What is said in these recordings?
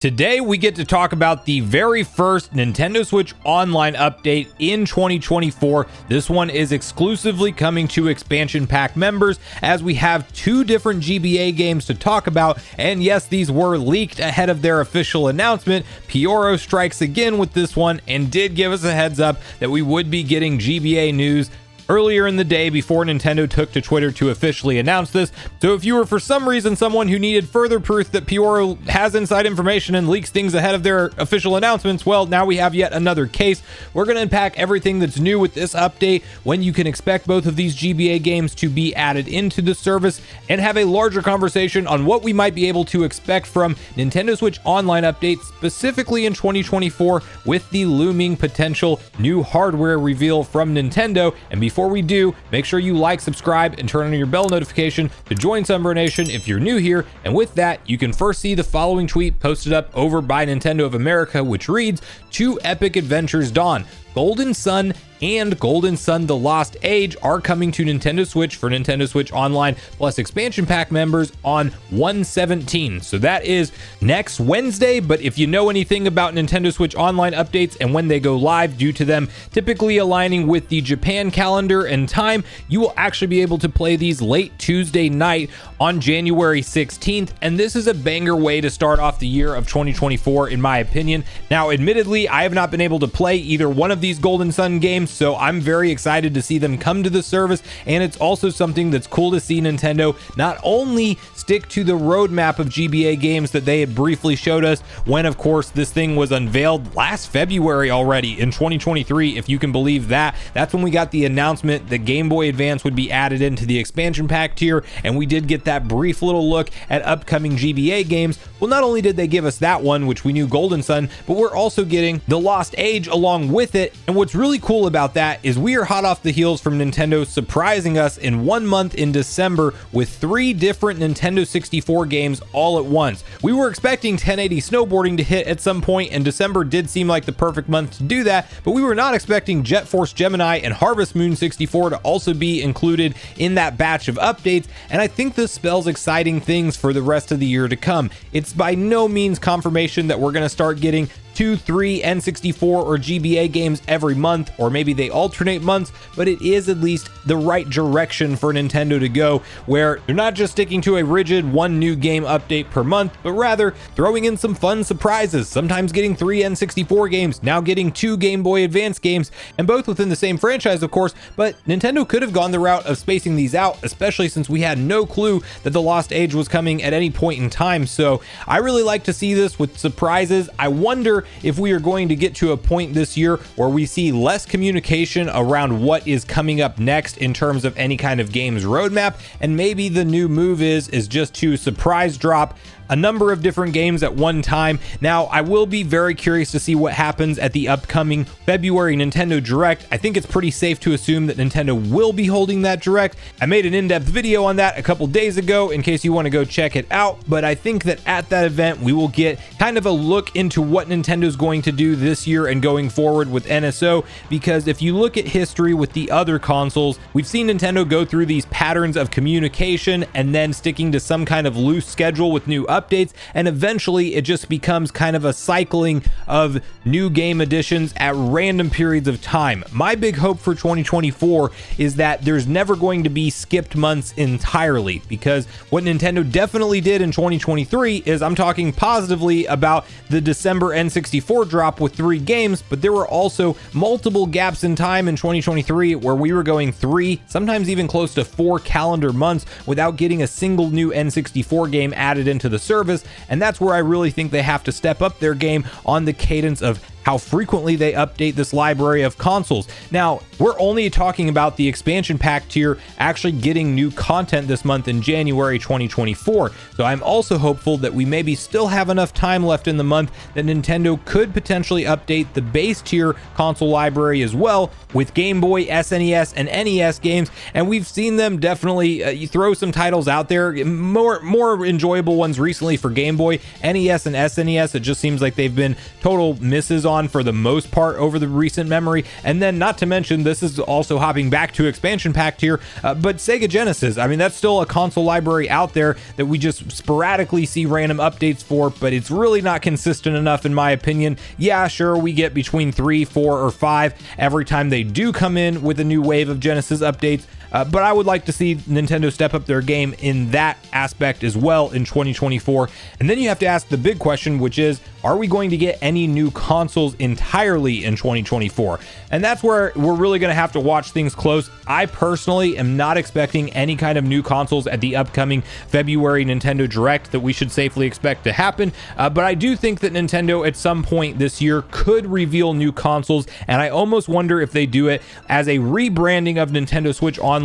Today we get to talk about the very first Nintendo Switch Online update in 2024. This one is exclusively coming to expansion pack members, as we have two different GBA games to talk about, and yes, these were leaked ahead of their official announcement. Pyoro strikes again with this one and did give us a heads up that we would be getting GBA news earlier in the day before Nintendo took to Twitter to officially announce this. So if you were for some reason someone who needed further proof that Pyoro has inside information and leaks things ahead of their official announcements, well, now we have yet another case. We're going to unpack everything that's new with this update, when you can expect both of these GBA games to be added into the service, and have a larger conversation on what we might be able to expect from Nintendo Switch Online updates, specifically in 2024, with the looming potential new hardware reveal from Nintendo. And before we do, make sure you like, subscribe, and turn on your bell notification to join Sunbro Nation if you're new here. And with that, you can first see the following tweet posted up over by Nintendo of America, which reads, "Two epic adventures dawn. Golden Sun and Golden Sun The Lost Age are coming to Nintendo Switch for Nintendo Switch Online plus expansion pack members on 1/17. So that is next Wednesday, but if you know anything about Nintendo Switch Online updates and when they go live, due to them typically aligning with the Japan calendar and time, you will actually be able to play these late Tuesday night on January 16th, and this is a banger way to start off the year of 2024 in my opinion. Now, admittedly, I have not been able to play either one of these Golden Sun games, so I'm very excited to see them come to the service, and it's also something that's cool to see Nintendo not only stick to the roadmap of GBA games that they had briefly showed us when, of course, this thing was unveiled last February already in 2023, if you can believe that. That's when we got the announcement that Game Boy Advance would be added into the expansion pack tier, and we did get that brief little look at upcoming GBA games. Well, not only did they give us that one, which we knew Golden Sun, but we're also getting The Lost Age along with it. And what's really cool about that is we are hot off the heels from Nintendo surprising us in 1 month in December with 3 different Nintendo 64 games all at once. We were expecting 1080 snowboarding to hit at some point, and December did seem like the perfect month to do that, but we were not expecting Jet Force Gemini and Harvest Moon 64 to also be included in that batch of updates, and I think this spells exciting things for the rest of the year to come. It's by no means confirmation that we're going to start getting 2, 3 N64 or GBA games every month, or maybe they alternate months, but it is at least the right direction for Nintendo to go, where they're not just sticking to a rigid 1 new game update per month, but rather throwing in some fun surprises, sometimes getting 3 N64 games, now getting 2 Game Boy Advance games, and both within the same franchise, of course. But Nintendo could have gone the route of spacing these out, especially since we had no clue that The Lost Age was coming at any point in time. So I really like to see this with surprises. I wonder if we are going to get to a point this year where we see less communication around what is coming up next in terms of any kind of games roadmap, and maybe the new move is just to surprise drop a number of different games at one time. Now, I will be very curious to see what happens at the upcoming February Nintendo Direct. I think it's pretty safe to assume that Nintendo will be holding that Direct. I made an in-depth video on that a couple days ago in case you want to go check it out, but I think that at that event we will get kind of a look into what Nintendo's going to do this year and going forward with NSO, because if you look at history with the other consoles, we've seen Nintendo go through these patterns of communication and then sticking to some kind of loose schedule with new updates, and eventually it just becomes kind of a cycling of new game additions at random periods of time. My big hope for 2024 is that there's never going to be skipped months entirely, because what Nintendo definitely did in 2023 is, I'm talking positively about the December N64 drop with 3 games, but there were also multiple gaps in time in 2023 where we were going 3, sometimes even close to 4 calendar months without getting a single new N64 game added into the service, and that's where I really think they have to step up their game on the cadence of how frequently they update this library of consoles. Now, we're only talking about the expansion pack tier actually getting new content this month in January 2024. So I'm also hopeful that we maybe still have enough time left in the month that Nintendo could potentially update the base tier console library as well with Game Boy, SNES, and NES games. And we've seen them definitely throw some titles out there, more enjoyable ones recently for Game Boy. NES and SNES, it just seems like they've been total misses on on for the most part over the recent memory. And then, not to mention, this is also hopping back to expansion pack tier, but Sega Genesis, I mean, that's still a console library out there that we just sporadically see random updates for, but it's really not consistent enough in my opinion. Yeah, sure, we get between 3, 4, or 5 every time they do come in with a new wave of Genesis updates. But I would like to see Nintendo step up their game in that aspect as well in 2024. And then you have to ask the big question, which is, are we going to get any new consoles entirely in 2024? And that's where we're really going to have to watch things close. I personally am not expecting any kind of new consoles at the upcoming February Nintendo Direct that we should safely expect to happen. But I do think that Nintendo at some point this year could reveal new consoles. And I almost wonder if they do it as a rebranding of Nintendo Switch Online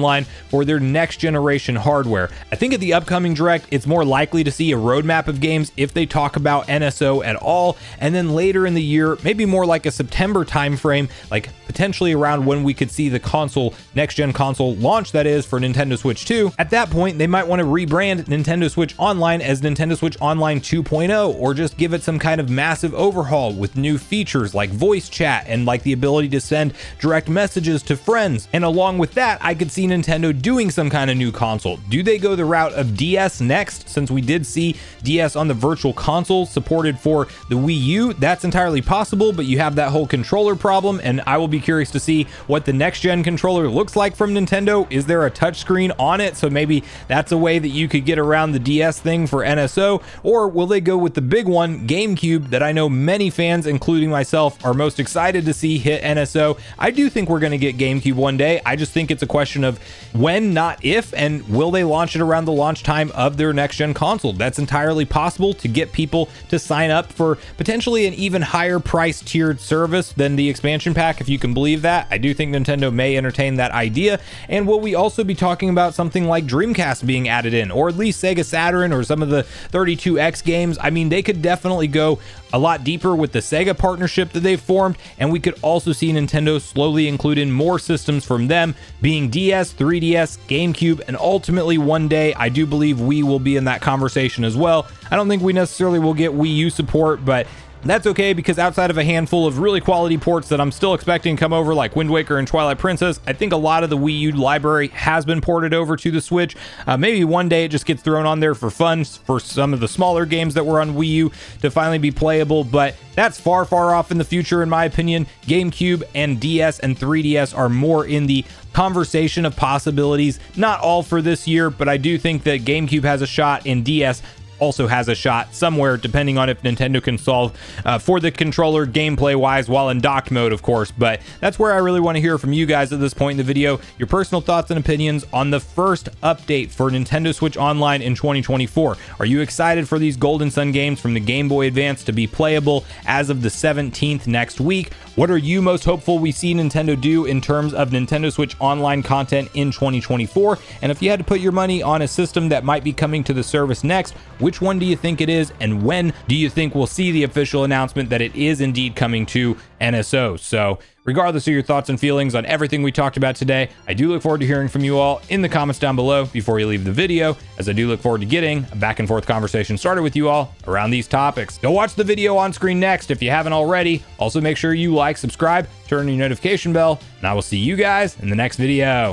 for their next generation hardware. I think at the upcoming Direct, it's more likely to see a roadmap of games if they talk about NSO at all. And then later in the year, maybe more like a September timeframe, like potentially around when we could see the console, next gen console launch, that is, for Nintendo Switch 2. At that point, they might want to rebrand Nintendo Switch Online as Nintendo Switch Online 2.0, or just give it some kind of massive overhaul with new features like voice chat and like the ability to send direct messages to friends. And along with that, I could see Nintendo doing some kind of new console. Do they go the route of DS next, since we did see DS on the Virtual Console supported for the Wii U? That's entirely possible, but you have that whole controller problem, and I will be curious to see what the next gen controller looks like from Nintendo. Is there a touchscreen on it? So maybe that's a way that you could get around the DS thing for NSO, or will they go with the big one, GameCube, that I know many fans, including myself, are most excited to see hit NSO. I do think we're going to get GameCube one day. I just think it's a question of when, not if, and will they launch it around the launch time of their next gen console? That's entirely possible to get people to sign up for potentially an even higher price tiered service than the expansion pack, if you can believe that. I do think Nintendo may entertain that idea. And will we also be talking about something like Dreamcast being added in, or at least Sega Saturn, or some of the 32X games? I mean, they could definitely go a lot deeper with the Sega partnership that they've formed, and we could also see Nintendo slowly include in more systems from them, being DS, 3DS, GameCube, and ultimately one day I do believe Wii will be in that conversation as well. I don't think we necessarily will get Wii U support, but that's okay, because outside of a handful of really quality ports that I'm still expecting to come over, like Wind Waker and Twilight Princess, I think a lot of the Wii U library has been ported over to the Switch. Maybe one day it just gets thrown on there for fun for some of the smaller games that were on Wii U to finally be playable, but that's far, far off in the future, in my opinion. GameCube and DS and 3DS are more in the conversation of possibilities. Not all for this year, but I do think that GameCube has a shot, and DS also has a shot somewhere, depending on if Nintendo can solve for the controller gameplay wise while in docked mode, of course. But that's where I really want to hear from you guys at this point in the video, your personal thoughts and opinions on the first update for Nintendo Switch Online in 2024. Are you excited for these Golden Sun games from the Game Boy Advance to be playable as of the 17th next week? What are you most hopeful we see Nintendo do in terms of Nintendo Switch Online content in 2024? And if you had to put your money on a system that might be coming to the service next, which one do you think it is, and when do you think we'll see the official announcement that it is indeed coming to NSO? So regardless of your thoughts and feelings on everything we talked about today, I do look forward to hearing from you all in the comments down below before you leave the video, as I do look forward to getting a back and forth conversation started with you all around these topics. Go watch the video on screen next if you haven't already. Also, make sure you like, subscribe, turn on your notification bell, and I will see you guys in the next video.